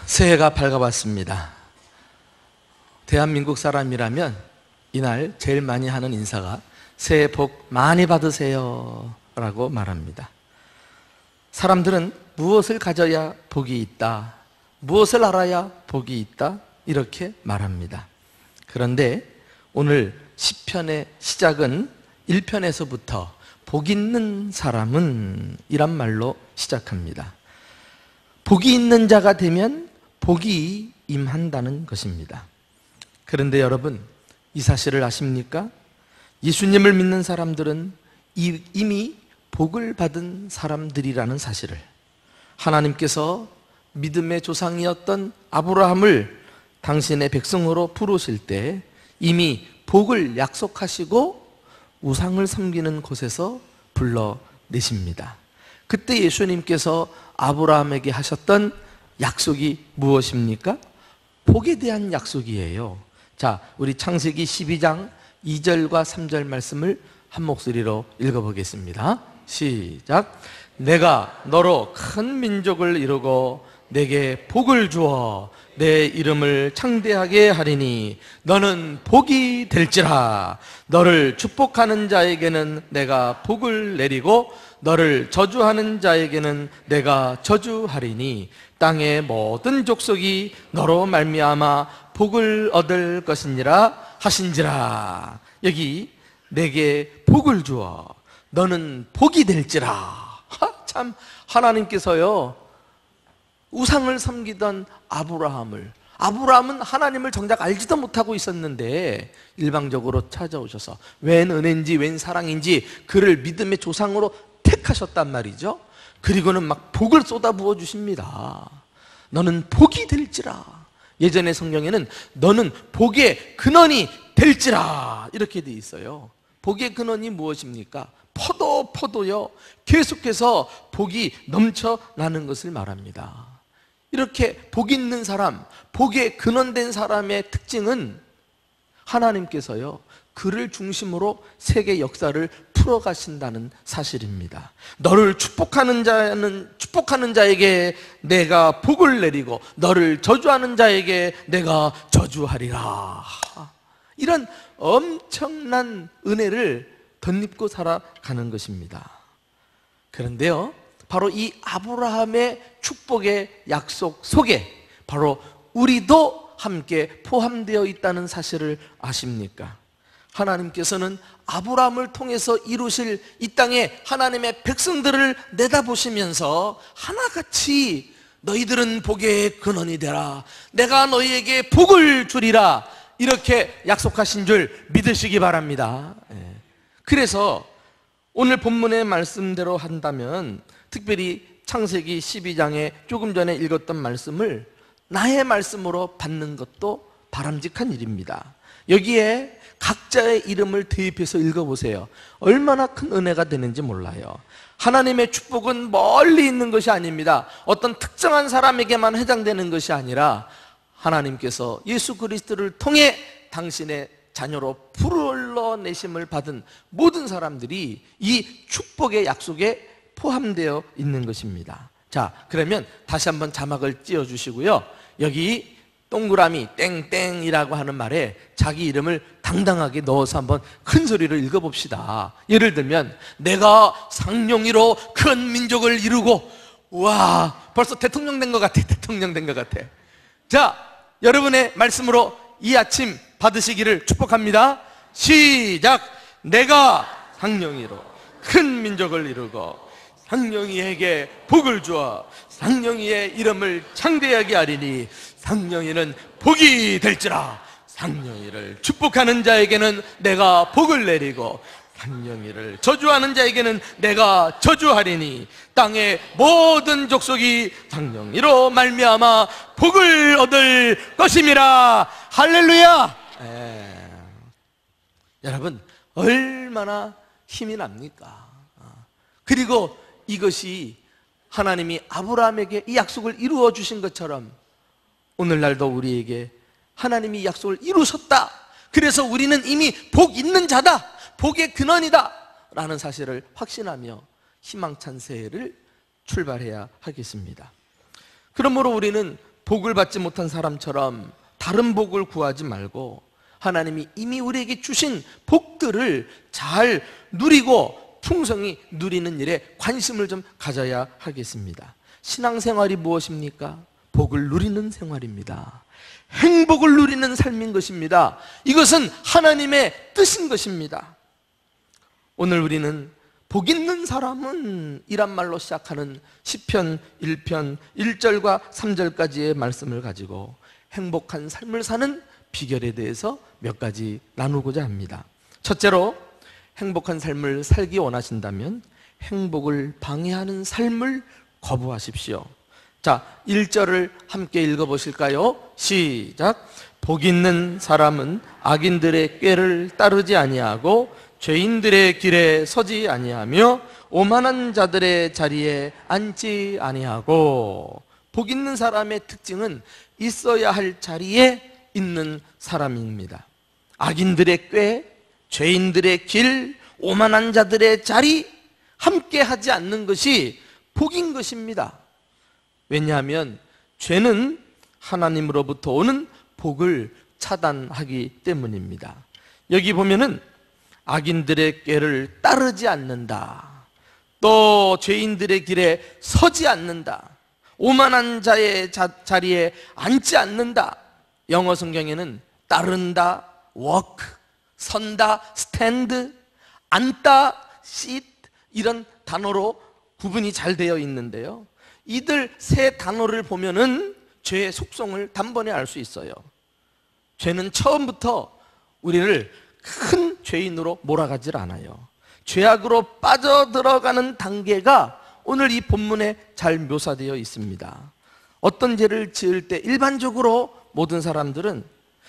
새해가 밝아왔습니다. 대한민국 사람이라면 이날 제일 많이 하는 인사가 새해 복 많이 받으세요 라고 말합니다. 사람들은 무엇을 가져야 복이 있다, 무엇을 알아야 복이 있다 이렇게 말합니다. 그런데 오늘 시편의 시작은 1편에서부터 복 있는 사람은 이란 말로 시작합니다. 복이 있는 자가 되면 복이 임한다는 것입니다. 그런데 여러분, 이 사실을 아십니까? 예수님을 믿는 사람들은 이미 복을 받은 사람들이라는 사실을, 하나님께서 믿음의 조상이었던 아브라함을 당신의 백성으로 부르실 때 이미 복을 약속하시고 우상을 섬기는 곳에서 불러내십니다. 그때 예수님께서 아브라함에게 하셨던 약속이 무엇입니까? 복에 대한 약속이에요. 자, 우리 창세기 12장 2절과 3절 말씀을 한 목소리로 읽어보겠습니다. 시작. 내가 너로 큰 민족을 이루고 내게 복을 주어 내 이름을 창대하게 하리니 너는 복이 될지라. 너를 축복하는 자에게는 내가 복을 내리고 너를 저주하는 자에게는 내가 저주하리니 땅의 모든 족속이 너로 말미암아 복을 얻을 것이니라 하신지라. 여기 내게 복을 주어 너는 복이 될지라. 참, 하나님께서요 우상을 섬기던 아브라함은 하나님을 정작 알지도 못하고 있었는데 일방적으로 찾아오셔서 웬 은혜인지 웬 사랑인지 그를 믿음의 조상으로 택하셨단 말이죠. 그리고는 막 복을 쏟아부어 주십니다. 너는 복이 될지라. 예전의 성경에는 너는 복의 근원이 될지라 이렇게 돼 있어요. 복의 근원이 무엇입니까? 포도요 계속해서 복이 넘쳐나는 것을 말합니다. 이렇게 복 있는 사람, 복의 근원된 사람의 특징은 하나님께서요 그를 중심으로 세계 역사를 풀어가신다는 사실입니다. 너를 축복하는 자에게 내가 복을 내리고 너를 저주하는 자에게 내가 저주하리라. 이런 엄청난 은혜를 덧입고 살아가는 것입니다. 그런데요 바로 이 아브라함의 축복의 약속 속에 바로 우리도 함께 포함되어 있다는 사실을 아십니까? 하나님께서는 아브라함을 통해서 이루실 이 땅에 하나님의 백성들을 내다보시면서 하나같이 너희들은 복의 근원이 되라, 내가 너희에게 복을 주리라 이렇게 약속하신 줄 믿으시기 바랍니다. 그래서 오늘 본문의 말씀대로 한다면 특별히 창세기 12장에 조금 전에 읽었던 말씀을 나의 말씀으로 받는 것도 바람직한 일입니다. 여기에 각자의 이름을 대입해서 읽어보세요. 얼마나 큰 은혜가 되는지 몰라요. 하나님의 축복은 멀리 있는 것이 아닙니다. 어떤 특정한 사람에게만 해당되는 것이 아니라 하나님께서 예수 그리스도를 통해 당신의 자녀로 불러내심을 받은 모든 사람들이 이 축복의 약속에 포함되어 있는 것입니다. 자, 그러면 다시 한번 자막을 띄워주시고요. 여기 동그라미 땡땡이라고 하는 말에 자기 이름을 당당하게 넣어서 한번 큰 소리로 읽어봅시다. 예를 들면 내가 상룡이로 큰 민족을 이루고, 와 벌써 대통령 된 것 같아. 자, 여러분의 말씀으로 이 아침 받으시기를 축복합니다. 시작. 내가 상룡이로 큰 민족을 이루고 상룡이에게 복을 주어 상룡이의 이름을 창대하게 하리니 상룡이는 복이 될지라. 상룡이를 축복하는 자에게는 내가 복을 내리고 상룡이를 저주하는 자에게는 내가 저주하리니 땅의 모든 족속이 상룡이로 말미암아 복을 얻을 것임이라. 할렐루야. 여러분 얼마나 힘이 납니까? 그리고 이것이 하나님이 아브라함에게 이 약속을 이루어 주신 것처럼 오늘날도 우리에게 하나님이 이 약속을 이루셨다. 그래서 우리는 이미 복 있는 자다, 복의 근원이다 라는 사실을 확신하며 희망찬 새해를 출발해야 하겠습니다. 그러므로 우리는 복을 받지 못한 사람처럼 다른 복을 구하지 말고 하나님이 이미 우리에게 주신 복들을 잘 누리고 풍성히 누리는 일에 관심을 좀 가져야 하겠습니다. 신앙생활이 무엇입니까? 복을 누리는 생활입니다. 행복을 누리는 삶인 것입니다. 이것은 하나님의 뜻인 것입니다. 오늘 우리는 복 있는 사람은 이란 말로 시작하는 시편 1편 1절과 3절까지의 말씀을 가지고 행복한 삶을 사는 비결에 대해서 몇 가지 나누고자 합니다. 첫째로, 행복한 삶을 살기 원하신다면 행복을 방해하는 삶을 거부하십시오. 자, 1절을 함께 읽어보실까요? 시작. 복 있는 사람은 악인들의 꾀를 따르지 아니하고 죄인들의 길에 서지 아니하며 오만한 자들의 자리에 앉지 아니하고. 복 있는 사람의 특징은 있어야 할 자리에 있는 사람입니다. 악인들의 꾀, 죄인들의 길, 오만한 자들의 자리 함께 하지 않는 것이 복인 것입니다. 왜냐하면 죄는 하나님으로부터 오는 복을 차단하기 때문입니다. 여기 보면은 악인들의 꾀를 따르지 않는다, 또 죄인들의 길에 서지 않는다, 오만한 자의 자리에 앉지 않는다. 영어 성경에는 따른다, walk, 선다, stand, 앉다, sit 이런 단어로 구분이 잘 되어 있는데요, 이들 세 단어를 보면은 죄의 속성을 단번에 알 수 있어요. 죄는 처음부터 우리를 큰 죄인으로 몰아가질 않아요. 죄악으로 빠져들어가는 단계가 오늘 이 본문에 잘 묘사되어 있습니다. 어떤 죄를 지을 때 일반적으로 모든 사람들은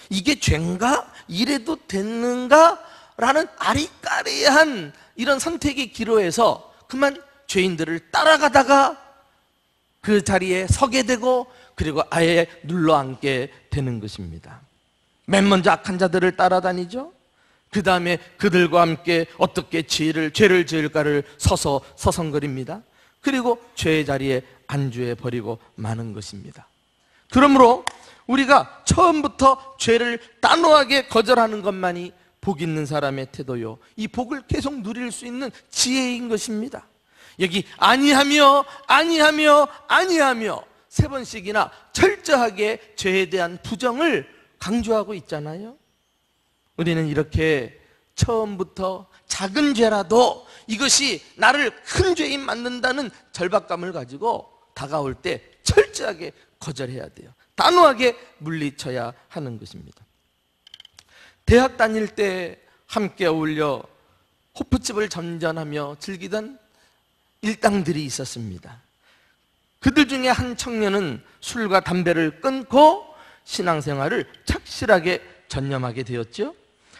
이게 죄인가? 이래도 됐는가? 라는 아리까리한 이런 선택의 기로에서 그만 죄인들을 따라가다가 그 자리에 서게 되고 그리고 아예 눌러앉게 되는 것입니다. 맨 먼저 악한 자들을 따라다니죠. 그 다음에 그들과 함께 어떻게 죄를 지을까를 서성거립니다. 그리고 죄의 자리에 안주해 버리고 마는 것입니다. 그러므로 우리가 처음부터 죄를 단호하게 거절하는 것만이 복 있는 사람의 태도요, 이 복을 계속 누릴 수 있는 지혜인 것입니다. 여기 아니하며 세 번씩이나 철저하게 죄에 대한 부정을 강조하고 있잖아요. 우리는 이렇게 처음부터 작은 죄라도 이것이 나를 큰 죄인 만든다는 절박감을 가지고 다가올 때 철저하게 거절해야 돼요. 단호하게 물리쳐야 하는 것입니다. 대학 다닐 때 함께 어울려 호프집을 전전하며 즐기던 일당들이 있었습니다. 그들 중에 한 청년은 술과 담배를 끊고 신앙생활을 착실하게 전념하게 되었죠.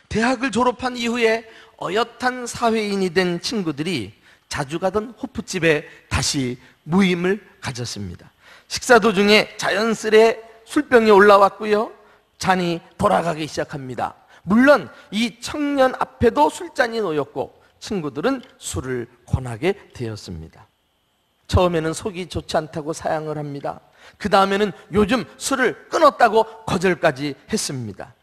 대학을 졸업한 이후에 어엿한 사회인이 된 친구들이 자주 가던 호프집에 다시 모임을 가졌습니다. 식사 도중에 자연스레 술병이 올라왔고요, 잔이 돌아가기 시작합니다. 물론 이 청년 앞에도 술잔이 놓였고 친구들은 술을 권하게 되었습니다. 처음에는 속이 좋지 않다고 사양을 합니다. 그 다음에는 요즘 술을 끊었다고 거절까지 했습니다.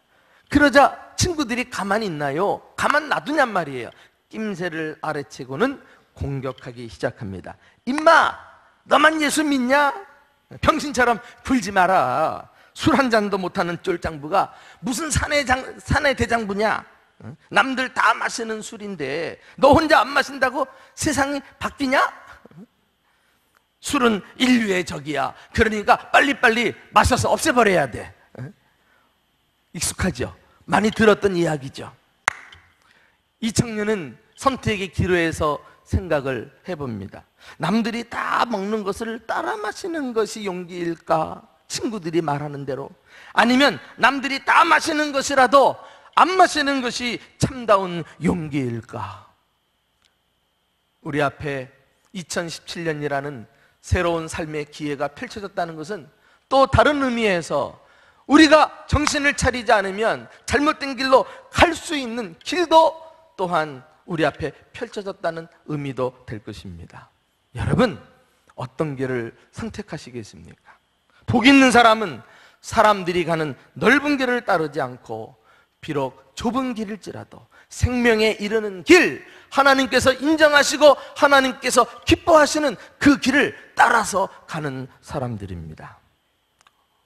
그러자 친구들이 가만히 있나요? 가만 놔두냔 말이에요. 낌새를 아래채고는 공격하기 시작합니다. 임마, 너만 예수 믿냐? 병신처럼 굴지 마라. 술 한 잔도 못하는 쫄장부가 무슨 사내 대장부냐? 남들 다 마시는 술인데 너 혼자 안 마신다고 세상이 바뀌냐? 술은 인류의 적이야. 그러니까 빨리빨리 마셔서 없애버려야 돼. 익숙하죠? 많이 들었던 이야기죠. 이 청년은 선택의 기로에서 생각을 해봅니다. 남들이 다 먹는 것을 따라 마시는 것이 용기일까? 친구들이 말하는 대로. 아니면 남들이 다 마시는 것이라도 안 마시는 것이 참다운 용기일까? 우리 앞에 2017년이라는 새로운 삶의 기회가 펼쳐졌다는 것은 또 다른 의미에서 우리가 정신을 차리지 않으면 잘못된 길로 갈 수 있는 길도 또한 우리 앞에 펼쳐졌다는 의미도 될 것입니다. 여러분, 어떤 길을 선택하시겠습니까? 복 있는 사람은 사람들이 가는 넓은 길을 따르지 않고 비록 좁은 길일지라도 생명에 이르는 길, 하나님께서 인정하시고 하나님께서 기뻐하시는 그 길을 따라서 가는 사람들입니다.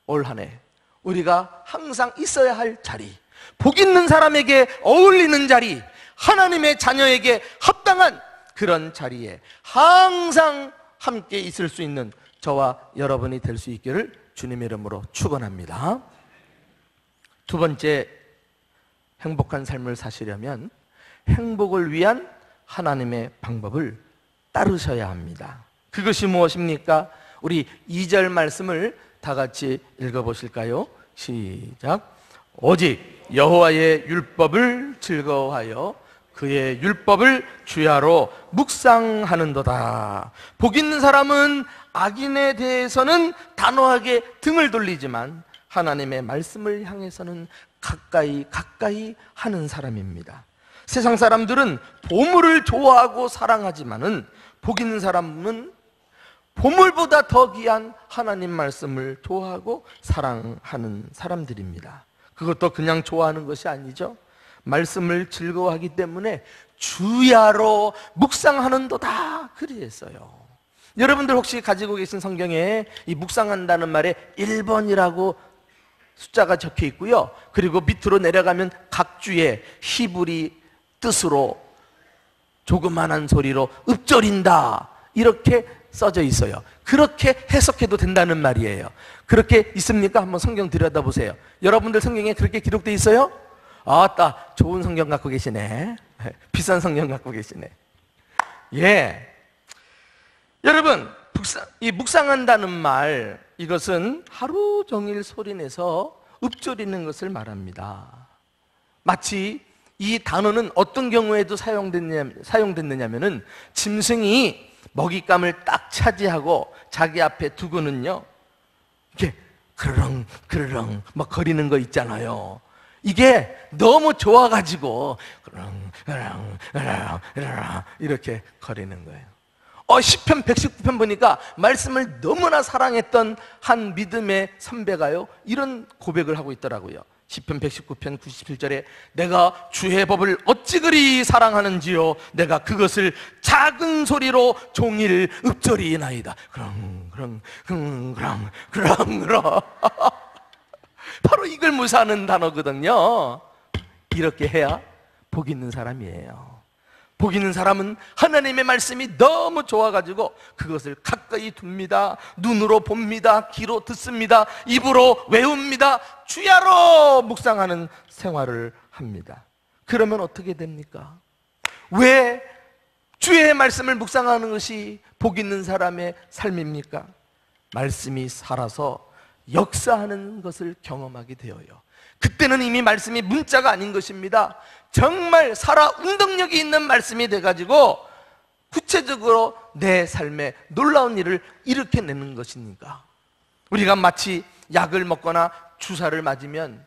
올 한 해 우리가 항상 있어야 할 자리, 복 있는 사람에게 어울리는 자리, 하나님의 자녀에게 합당한 그런 자리에 항상 함께 있을 수 있는 저와 여러분이 될 수 있기를 주님의 이름으로 축원합니다. 두 번째, 행복한 삶을 사시려면 행복을 위한 하나님의 방법을 따르셔야 합니다. 그것이 무엇입니까? 우리 2절 말씀을 다 같이 읽어보실까요? 시작. 오직 여호와의 율법을 즐거워하여 그의 율법을 주야로 묵상하는도다. 복 있는 사람은 악인에 대해서는 단호하게 등을 돌리지만 하나님의 말씀을 향해서는 가까이 하는 사람입니다. 세상 사람들은 보물을 좋아하고 사랑하지만은 복 있는 사람은 보물보다 더 귀한 하나님 말씀을 좋아하고 사랑하는 사람들입니다. 그것도 그냥 좋아하는 것이 아니죠. 말씀을 즐거워하기 때문에 주야로 묵상하는도다 그리했어요. 여러분들 혹시 가지고 계신 성경에 이 묵상한다는 말에 1번이라고 숫자가 적혀 있고요. 그리고 밑으로 내려가면 각 주의 히브리 뜻으로 조그만한 소리로 읊조린다 이렇게 써져 있어요. 그렇게 해석해도 된다는 말이에요. 그렇게 있습니까? 한번 성경 들여다보세요. 여러분들 성경에 그렇게 기록되어 있어요? 아따, 좋은 성경 갖고 계시네. 비싼 성경 갖고 계시네. 예. 여러분, 이 묵상한다는 말, 이것은 하루 종일 소리내서 읊조리는 것을 말합니다. 마치 이 단어는 어떤 경우에도 사용됐느냐면은 짐승이 먹잇감을 딱 차지하고 자기 앞에 두고는요, 이렇게 그르렁 막 거리는 거 있잖아요. 이게 너무 좋아가지고 그르렁 이렇게 거리는 거예요. 시편 119편 보니까 말씀을 너무나 사랑했던 한 믿음의 선배가요, 이런 고백을 하고 있더라고요. 시편 119편 97절에 내가 주의 법을 어찌 그리 사랑하는지요, 내가 그것을 작은 소리로 종일 읊조리나이다. 그렁 바로 이걸 묘사하는 단어거든요. 이렇게 해야 복 있는 사람이에요. 복 있는 사람은 하나님의 말씀이 너무 좋아가지고 그것을 가까이 둡니다. 눈으로 봅니다. 귀로 듣습니다. 입으로 외웁니다. 주야로 묵상하는 생활을 합니다. 그러면 어떻게 됩니까? 왜 주의 말씀을 묵상하는 것이 복 있는 사람의 삶입니까? 말씀이 살아서 역사하는 것을 경험하게 되어요. 그때는 이미 말씀이 문자가 아닌 것입니다. 정말 살아 운동력이 있는 말씀이 돼가지고 구체적으로 내 삶에 놀라운 일을 일으켜내는 것이니까. 우리가 마치 약을 먹거나 주사를 맞으면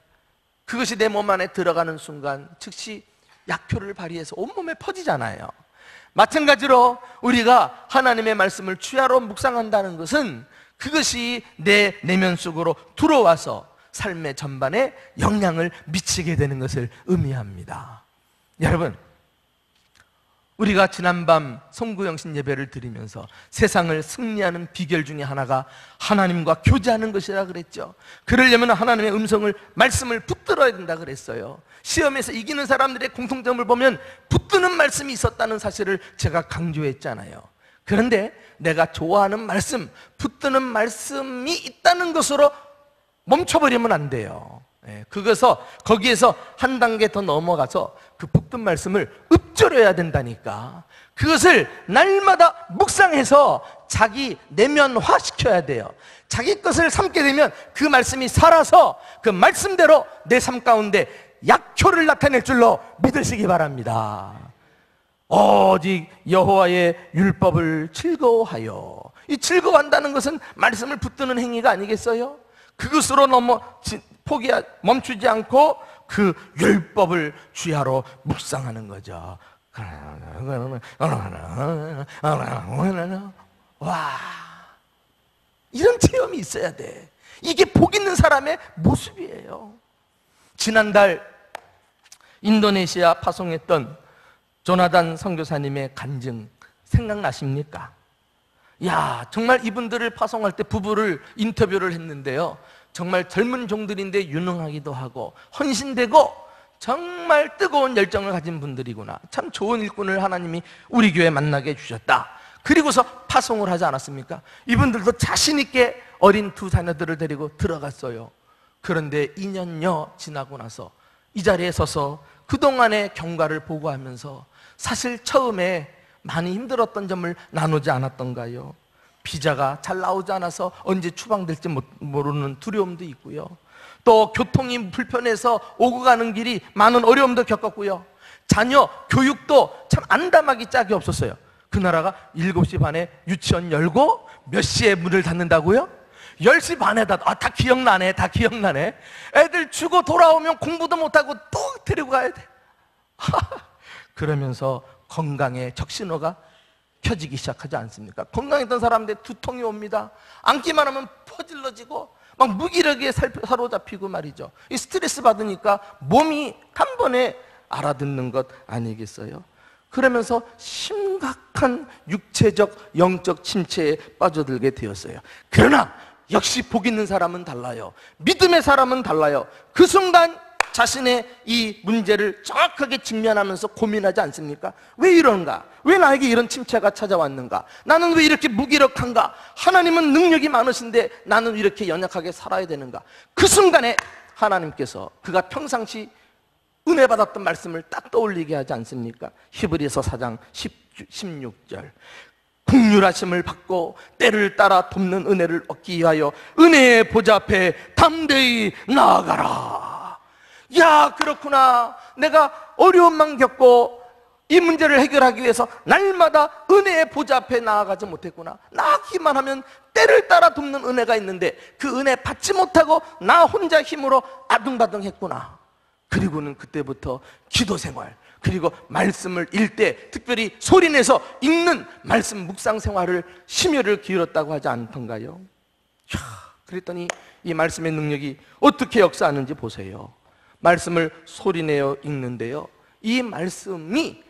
그것이 내 몸 안에 들어가는 순간 즉시 약효를 발휘해서 온몸에 퍼지잖아요. 마찬가지로 우리가 하나님의 말씀을 주야로 묵상한다는 것은 그것이 내 내면 속으로 들어와서 삶의 전반에 영향을 미치게 되는 것을 의미합니다. 여러분, 우리가 지난밤 송구영신 예배를 드리면서 세상을 승리하는 비결 중에 하나가 하나님과 교제하는 것이라 그랬죠. 그러려면 하나님의 음성을, 말씀을 붙들어야 된다 그랬어요. 시험에서 이기는 사람들의 공통점을 보면 붙드는 말씀이 있었다는 사실을 제가 강조했잖아요. 그런데 내가 좋아하는 말씀, 붙드는 말씀이 있다는 것으로 멈춰버리면 안 돼요. 거기에서 한 단계 더 넘어가서 그 붙든 말씀을 읊조려야 된다니까. 그것을 날마다 묵상해서 자기 내면화 시켜야 돼요. 자기 것을 삼게 되면 그 말씀이 살아서 그 말씀대로 내 삶 가운데 약효를 나타낼 줄로 믿으시기 바랍니다. 오직 여호와의 율법을 즐거워하여. 이 즐거워한다는 것은 말씀을 붙드는 행위가 아니겠어요? 그것으로 멈추지 않고 그 율법을 주야로 묵상하는 거죠. 와, 이런 체험이 있어야 돼. 이게 복 있는 사람의 모습이에요. 지난달 인도네시아 파송했던 조나단 선교사님의 간증 생각나십니까? 야, 정말 이분들을 파송할 때 부부를 인터뷰를 했는데요, 정말 젊은 종들인데 유능하기도 하고 헌신되고 정말 뜨거운 열정을 가진 분들이구나, 참 좋은 일꾼을 하나님이 우리 교회에 만나게 해주셨다. 그리고서 파송을 하지 않았습니까? 이분들도 자신 있게 어린 두 자녀들을 데리고 들어갔어요. 그런데 2년여 지나고 나서 이 자리에 서서 그동안의 경과를 보고하면서 사실 처음에 많이 힘들었던 점을 나누지 않았던가요? 비자가 잘 나오지 않아서 언제 추방될지 모르는 두려움도 있고요, 또 교통이 불편해서 오고 가는 길이 많은 어려움도 겪었고요, 자녀 교육도 참 안담하기 짝이 없었어요. 그 나라가 7시 반에 유치원 열고 몇 시에 문을 닫는다고요? 10시 반에 다 기억나네, 다 기억나네. 애들 주고 돌아오면 공부도 못하고 또 데리고 가야 돼. 그러면서 건강에 적신호가 켜지기 시작하지 않습니까? 건강했던 사람들 두통이 옵니다. 앉기만 하면 퍼질러지고 막 무기력에 사로잡히고 말이죠. 이 스트레스 받으니까 몸이 한 번에 알아듣는 것 아니겠어요? 그러면서 심각한 육체적, 영적 침체에 빠져들게 되었어요. 그러나 역시 복 있는 사람은 달라요. 믿음의 사람은 달라요. 그 순간 자신의 이 문제를 정확하게 직면하면서 고민하지 않습니까? 왜 이런가? 왜 나에게 이런 침체가 찾아왔는가? 나는 왜 이렇게 무기력한가? 하나님은 능력이 많으신데 나는 이렇게 연약하게 살아야 되는가? 그 순간에 하나님께서 그가 평상시 은혜 받았던 말씀을 딱 떠올리게 하지 않습니까? 히브리서 4장 16절, 긍휼하심을 받고 때를 따라 돕는 은혜를 얻기 위하여 은혜의 보좌 앞에 담대히 나아가라. 야, 그렇구나. 내가 어려움만 겪고 이 문제를 해결하기 위해서 날마다 은혜의 보좌 앞에 나아가지 못했구나. 나아가기만 하면 때를 따라 돕는 은혜가 있는데 그 은혜 받지 못하고 나 혼자 힘으로 아둥바둥 했구나. 그리고는 그때부터 기도 생활, 그리고 말씀을 읽되 특별히 소리내서 읽는 말씀 묵상 생활을 심혈을 기울였다고 하지 않던가요? 그랬더니 이 말씀의 능력이 어떻게 역사하는지 보세요. 말씀을 소리내어 읽는데요, 이 말씀이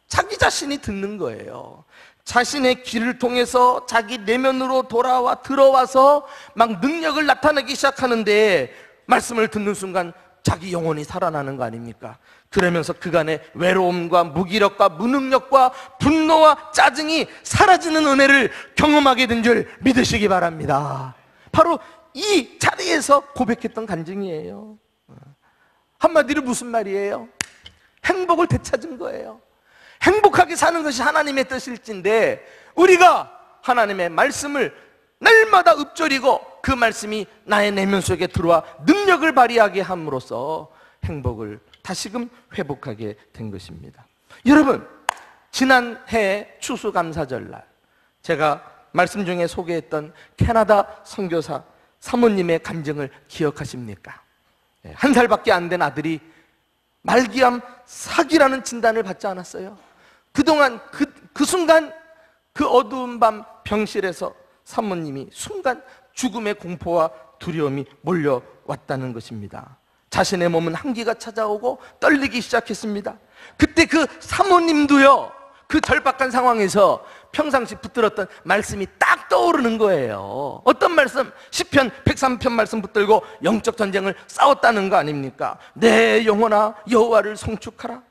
자기 자신이 듣는 거예요. 자신의 귀를 통해서 자기 내면으로 들어와서 막 능력을 나타내기 시작하는데 말씀을 듣는 순간 자기 영혼이 살아나는 거 아닙니까? 그러면서 그간의 외로움과 무기력과 무능력과 분노와 짜증이 사라지는 은혜를 경험하게 된 줄 믿으시기 바랍니다. 바로 이 자리에서 고백했던 간증이에요. 한마디로 무슨 말이에요? 행복을 되찾은 거예요. 행복하게 사는 것이 하나님의 뜻일진데 우리가 하나님의 말씀을 날마다 읊조리고 그 말씀이 나의 내면 속에 들어와 능력을 발휘하게 함으로써 행복을 다시금 회복하게 된 것입니다. 여러분, 지난해 추수감사절날 제가 말씀 중에 소개했던 캐나다 선교사 사모님의 간증을 기억하십니까? 1살밖에 안 된 아들이 말기암 사기라는 진단을 받지 않았어요. 그동안 그 순간 그 어두운 밤 병실에서 사모님이 순간 죽음의 공포와 두려움이 몰려왔다는 것입니다. 자신의 몸은 한기가 찾아오고 떨리기 시작했습니다. 그때 그 사모님도요, 그 절박한 상황에서 평상시 붙들었던 말씀이 딱 떠오르는 거예요. 어떤 말씀? 시편 103편 말씀 붙들고 영적 전쟁을 싸웠다는 거 아닙니까? 내 영혼아 여호와를 송축하라.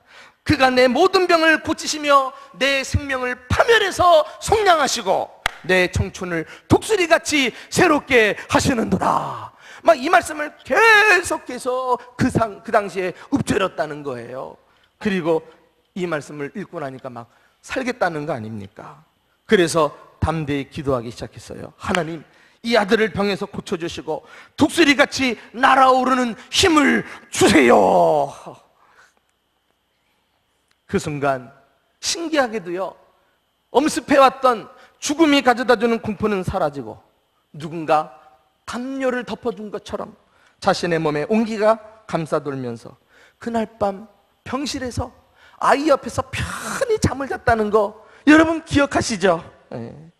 그가 내 모든 병을 고치시며 내 생명을 파멸해서 속량하시고 내 청춘을 독수리같이 새롭게 하시는도다. 막 이 말씀을 계속해서 그 당시에 읊조렸다는 거예요. 그리고 이 말씀을 읽고 나니까 막 살겠다는 거 아닙니까? 그래서 담대히 기도하기 시작했어요. 하나님, 이 아들을 병에서 고쳐주시고 독수리같이 날아오르는 힘을 주세요. 그 순간 신기하게도요, 엄습해왔던 죽음이 가져다주는 공포는 사라지고 누군가 담요를 덮어준 것처럼 자신의 몸에 온기가 감싸돌면서 그날 밤 병실에서 아이 옆에서 편히 잠을 잤다는 거 여러분 기억하시죠? 네.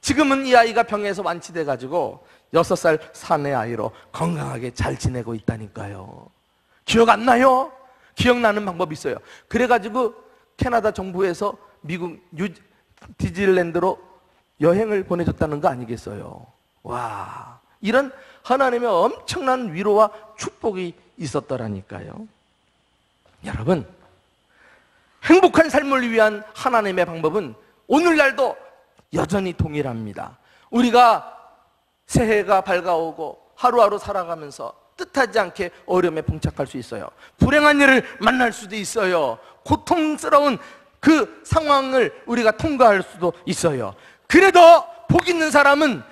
지금은 이 아이가 병에서 완치돼 가지고 6살 사내 아이로 건강하게 잘 지내고 있다니까요. 기억 안 나요? 기억나는 방법이 있어요. 그래가지고 캐나다 정부에서 미국 디즈니랜드로 여행을 보내줬다는 거 아니겠어요? 와, 이런 하나님의 엄청난 위로와 축복이 있었더라니까요. 여러분, 행복한 삶을 위한 하나님의 방법은 오늘날도 여전히 동일합니다. 우리가 새해가 밝아오고 하루하루 살아가면서 뜻하지 않게 어려움에 봉착할 수 있어요. 불행한 일을 만날 수도 있어요. 고통스러운 그 상황을 우리가 통과할 수도 있어요. 그래도 복 있는 사람은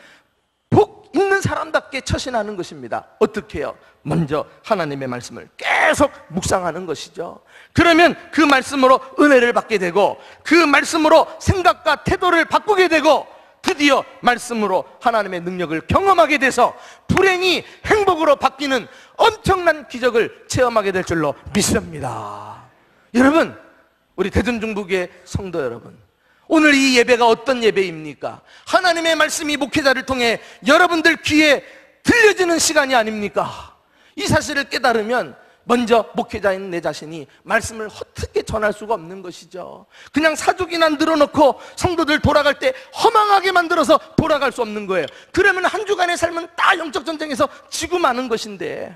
복 있는 사람답게 처신하는 것입니다. 어떻게 해요? 먼저 하나님의 말씀을 계속 묵상하는 것이죠. 그러면 그 말씀으로 은혜를 받게 되고, 그 말씀으로 생각과 태도를 바꾸게 되고, 드디어 말씀으로 하나님의 능력을 경험하게 돼서 불행이 행복으로 바뀌는 엄청난 기적을 체험하게 될 줄로 믿습니다. 여러분, 우리 대전중부교회 성도 여러분, 오늘 이 예배가 어떤 예배입니까? 하나님의 말씀이 목회자를 통해 여러분들 귀에 들려지는 시간이 아닙니까? 이 사실을 깨달으면 먼저 목회자인 내 자신이 말씀을 어떻게 전할 수가 없는 것이죠. 그냥 사족이나 늘어놓고 성도들 돌아갈 때 허망하게 만들어서 돌아갈 수 없는 거예요. 그러면 한 주간의 삶은 다 영적 전쟁에서 지고 마는 것인데,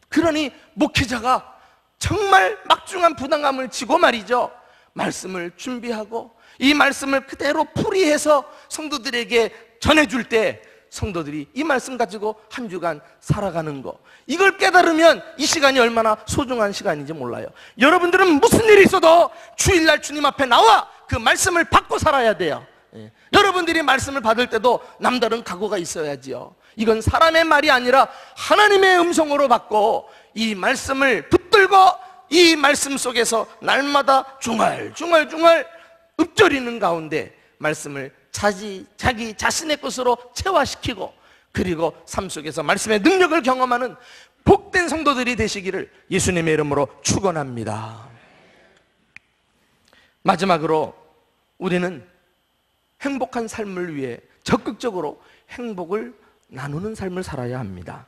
그러니 목회자가 정말 막중한 부담감을 지고 말이죠, 말씀을 준비하고 이 말씀을 그대로 풀이해서 성도들에게 전해줄 때 성도들이 이 말씀 가지고 한 주간 살아가는 거, 이걸 깨달으면 이 시간이 얼마나 소중한 시간인지 몰라요. 여러분들은 무슨 일이 있어도 주일날 주님 앞에 나와 그 말씀을 받고 살아야 돼요. 여러분들이 말씀을 받을 때도 남다른 각오가 있어야지요. 이건 사람의 말이 아니라 하나님의 음성으로 받고 이 말씀을 붙들고 이 말씀 속에서 날마다 중얼중얼 읊조리는 가운데 말씀을 자기 자신의 것으로 체화시키고, 그리고 삶 속에서 말씀의 능력을 경험하는 복된 성도들이 되시기를 예수님의 이름으로 축원합니다. 마지막으로 우리는 행복한 삶을 위해 적극적으로 행복을 나누는 삶을 살아야 합니다.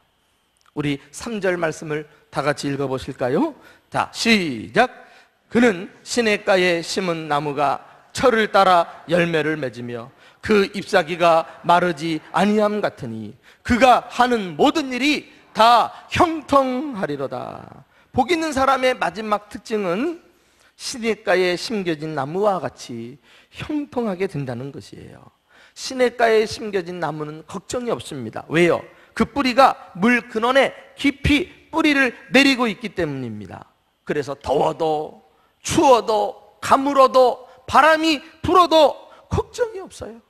우리 3절 말씀을 다 같이 읽어보실까요? 자, 시작! 그는 시냇가에 심은 나무가 철을 따라 열매를 맺으며 그 잎사귀가 마르지 아니함 같으니 그가 하는 모든 일이 다 형통하리로다. 복 있는 사람의 마지막 특징은 시냇가에 심겨진 나무와 같이 형통하게 된다는 것이에요. 시냇가에 심겨진 나무는 걱정이 없습니다. 왜요? 그 뿌리가 물 근원에 깊이 뿌리를 내리고 있기 때문입니다. 그래서 더워도 추워도 가물어도 바람이 불어도 걱정이 없어요.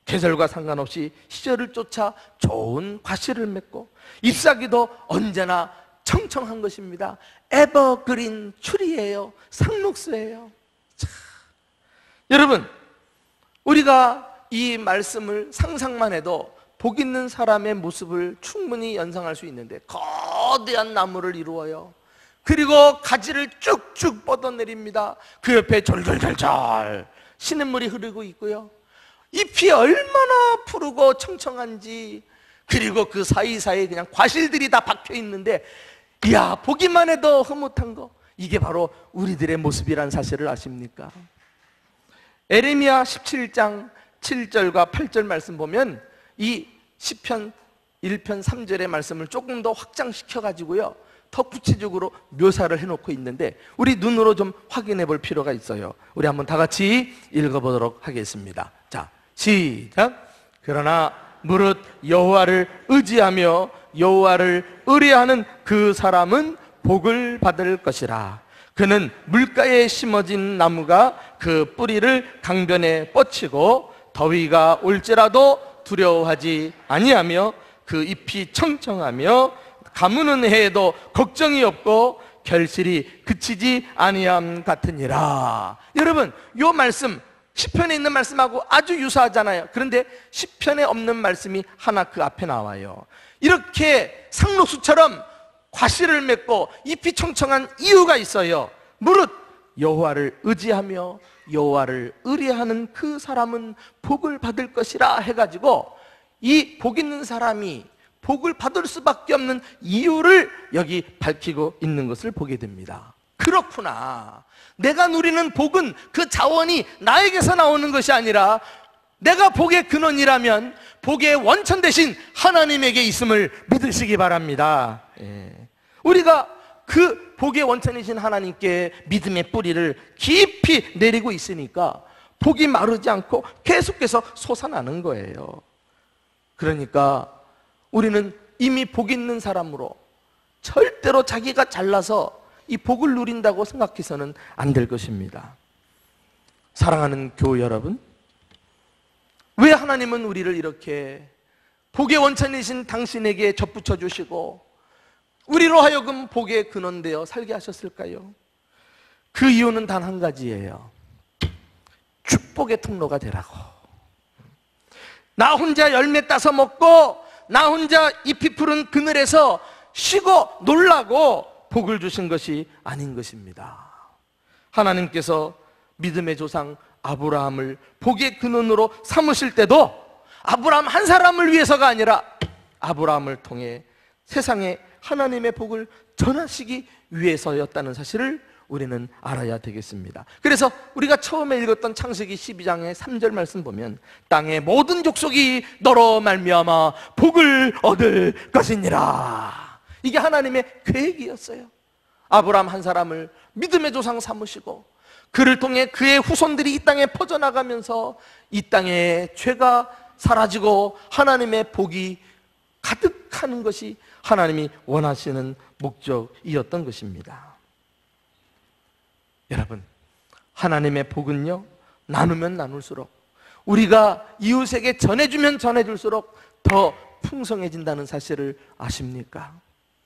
계절과 상관없이 시절을 쫓아 좋은 과실을 맺고 잎사귀도 언제나 청청한 것입니다. 에버그린 추리예요. 상록수예요. 여러분, 우리가 이 말씀을 상상만 해도 복 있는 사람의 모습을 충분히 연상할 수 있는데, 거대한 나무를 이루어요. 그리고 가지를 쭉쭉 뻗어내립니다. 그 옆에 절절절절 시냇물이 흐르고 있고요. 잎이 얼마나 푸르고 청청한지, 그리고 그 사이사이에 그냥 과실들이 다 박혀 있는데, 이야, 보기만 해도 흐뭇한 거, 이게 바로 우리들의 모습이란 사실을 아십니까? 에레미야 17장 7절과 8절 말씀 보면 이 시편 1편 3절의 말씀을 조금 더 확장시켜가지고요, 더 구체적으로 묘사를 해놓고 있는데 우리 눈으로 좀 확인해 볼 필요가 있어요. 우리 한번 다 같이 읽어보도록 하겠습니다. 자, 시작! 그러나 무릇 여호와를 의지하며 여호와를 의뢰하는 그 사람은 복을 받을 것이라. 그는 물가에 심어진 나무가 그 뿌리를 강변에 뻗치고 더위가 올지라도 두려워하지 아니하며 그 잎이 청청하며 가무는 해에도 걱정이 없고 결실이 그치지 아니함 같으니라. 여러분, 이 말씀 시편에 있는 말씀하고 아주 유사하잖아요. 그런데 시편에 없는 말씀이 하나 그 앞에 나와요. 이렇게 상록수처럼 과실을 맺고 잎이 청청한 이유가 있어요. 무릇 여호와를 의지하며 여호와를 의뢰하는 그 사람은 복을 받을 것이라 해가지고 이 복 있는 사람이 복을 받을 수밖에 없는 이유를 여기 밝히고 있는 것을 보게 됩니다. 그렇구나. 내가 누리는 복은 그 자원이 나에게서 나오는 것이 아니라 내가 복의 근원이라면 복의 원천 대신 하나님에게 있음을 믿으시기 바랍니다. 우리가 그 복의 원천이신 하나님께 믿음의 뿌리를 깊이 내리고 있으니까 복이 마르지 않고 계속해서 솟아나는 거예요. 그러니까 우리는 이미 복 있는 사람으로 절대로 자기가 잘나서 이 복을 누린다고 생각해서는 안 될 것입니다. 사랑하는 교우 여러분, 왜 하나님은 우리를 이렇게 복의 원천이신 당신에게 접붙여 주시고 우리로 하여금 복의 근원되어 살게 하셨을까요? 그 이유는 단 한 가지예요. 축복의 통로가 되라고. 나 혼자 열매 따서 먹고 나 혼자 잎이 푸른 그늘에서 쉬고 놀라고 복을 주신 것이 아닌 것입니다. 하나님께서 믿음의 조상 아브라함을 복의 근원으로 삼으실 때도 아브라함 한 사람을 위해서가 아니라 아브라함을 통해 세상에 하나님의 복을 전하시기 위해서였다는 사실을 우리는 알아야 되겠습니다. 그래서 우리가 처음에 읽었던 창세기 12장의 3절 말씀 보면 땅의 모든 족속이 너로 말미암아 복을 얻을 것이니라. 이게 하나님의 계획이었어요. 아브라함 한 사람을 믿음의 조상 삼으시고 그를 통해 그의 후손들이 이 땅에 퍼져나가면서 이 땅에 죄가 사라지고 하나님의 복이 가득하는 것이 하나님이 원하시는 목적이었던 것입니다. 여러분, 하나님의 복은요, 나누면 나눌수록, 우리가 이웃에게 전해주면 전해줄수록 더 풍성해진다는 사실을 아십니까?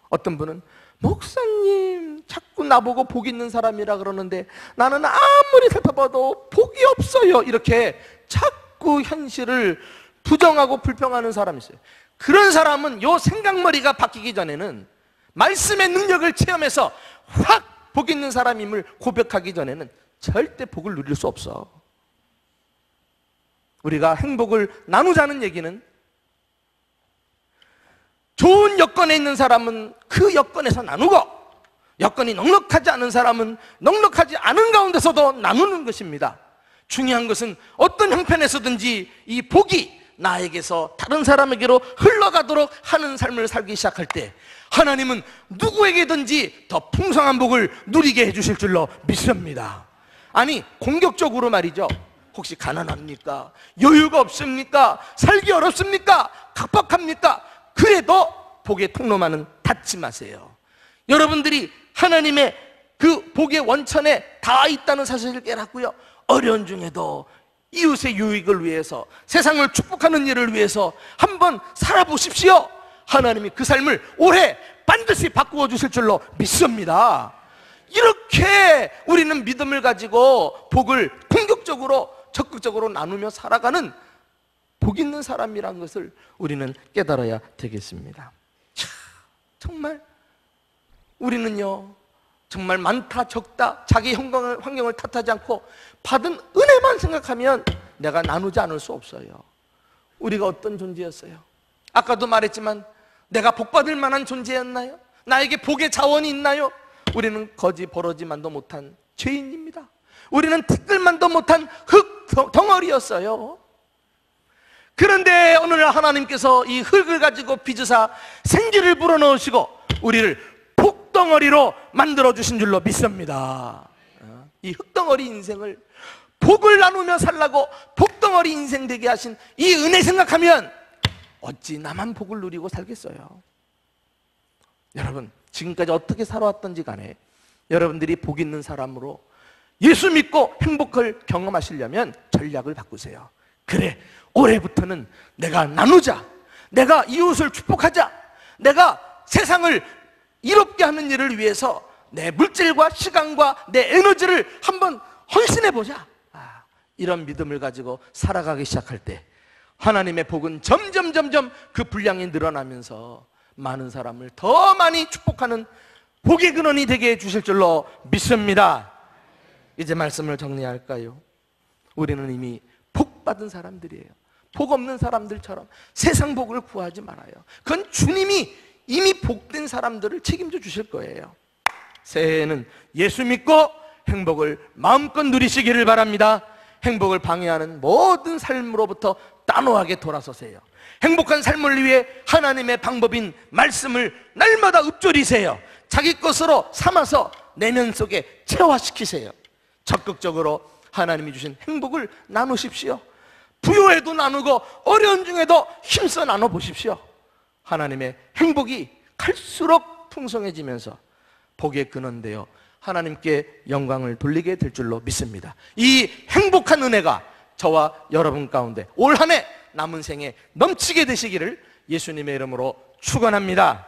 어떤 분은 목사님 자꾸 나보고 복 있는 사람이라 그러는데 나는 아무리 살펴봐도 복이 없어요, 이렇게 자꾸 현실을 부정하고 불평하는 사람이 있어요. 그런 사람은 요 생각머리가 바뀌기 전에는, 말씀의 능력을 체험해서 확 복 있는 사람임을 고백하기 전에는 절대 복을 누릴 수 없어. 우리가 행복을 나누자는 얘기는 좋은 여건에 있는 사람은 그 여건에서 나누고, 여건이 넉넉하지 않은 사람은 넉넉하지 않은 가운데서도 나누는 것입니다. 중요한 것은 어떤 형편에서든지 이 복이 나에게서 다른 사람에게로 흘러가도록 하는 삶을 살기 시작할 때 하나님은 누구에게든지 더 풍성한 복을 누리게 해주실 줄로 믿습니다. 아니, 공격적으로 말이죠. 혹시 가난합니까? 여유가 없습니까? 살기 어렵습니까? 각박합니까? 그래도 복의 통로만은 닫지 마세요. 여러분들이 하나님의 그 복의 원천에 다 있다는 사실을 깨닫고요, 어려운 중에도 이웃의 유익을 위해서, 세상을 축복하는 일을 위해서 한번 살아보십시오. 하나님이 그 삶을 올해 반드시 바꾸어 주실 줄로 믿습니다. 이렇게 우리는 믿음을 가지고 복을 공격적으로 적극적으로 나누며 살아가는 복 있는 사람이라는 것을 우리는 깨달아야 되겠습니다. 자, 정말 우리는요, 정말 많다 적다 자기 환경을 탓하지 않고 받은 은혜만 생각하면 내가 나누지 않을 수 없어요. 우리가 어떤 존재였어요? 아까도 말했지만 내가 복받을 만한 존재였나요? 나에게 복의 자원이 있나요? 우리는 거지 버러지만도 못한 죄인입니다. 우리는 티끌만도 못한 흙 덩어리였어요. 그런데 오늘 하나님께서 이 흙을 가지고 빚으사 생기를 불어넣으시고 우리를 복덩어리로 만들어주신 줄로 믿습니다. 이 흙덩어리 인생을 복을 나누며 살라고 복덩어리 인생 되게 하신 이 은혜 생각하면 어찌 나만 복을 누리고 살겠어요? 여러분, 지금까지 어떻게 살아왔던지 간에 여러분들이 복 있는 사람으로 예수 믿고 행복을 경험하시려면 전략을 바꾸세요. 그래, 올해부터는 내가 나누자, 내가 이웃을 축복하자, 내가 세상을 이롭게 하는 일을 위해서 내 물질과 시간과 내 에너지를 한번 헌신해보자. 이런 믿음을 가지고 살아가기 시작할 때 하나님의 복은 점점 그 분량이 늘어나면서 많은 사람을 더 많이 축복하는 복의 근원이 되게 해주실 줄로 믿습니다. 이제 말씀을 정리할까요? 우리는 이미 복 받은 사람들이에요. 복 없는 사람들처럼 세상 복을 구하지 말아요. 그건 주님이 이미 복된 사람들을 책임져 주실 거예요. 새해에는 예수 믿고 행복을 마음껏 누리시기를 바랍니다. 행복을 방해하는 모든 삶으로부터 단호하게 돌아서세요. 행복한 삶을 위해 하나님의 방법인 말씀을 날마다 읊조리세요. 자기 것으로 삼아서 내면 속에 체화시키세요. 적극적으로 하나님이 주신 행복을 나누십시오. 부요해도 나누고 어려운 중에도 힘써 나눠보십시오. 하나님의 행복이 갈수록 풍성해지면서 복의 근원되어 하나님께 영광을 돌리게 될 줄로 믿습니다. 이 행복한 은혜가 저와 여러분 가운데 올 한 해 남은 생에 넘치게 되시기를 예수님의 이름으로 축원합니다.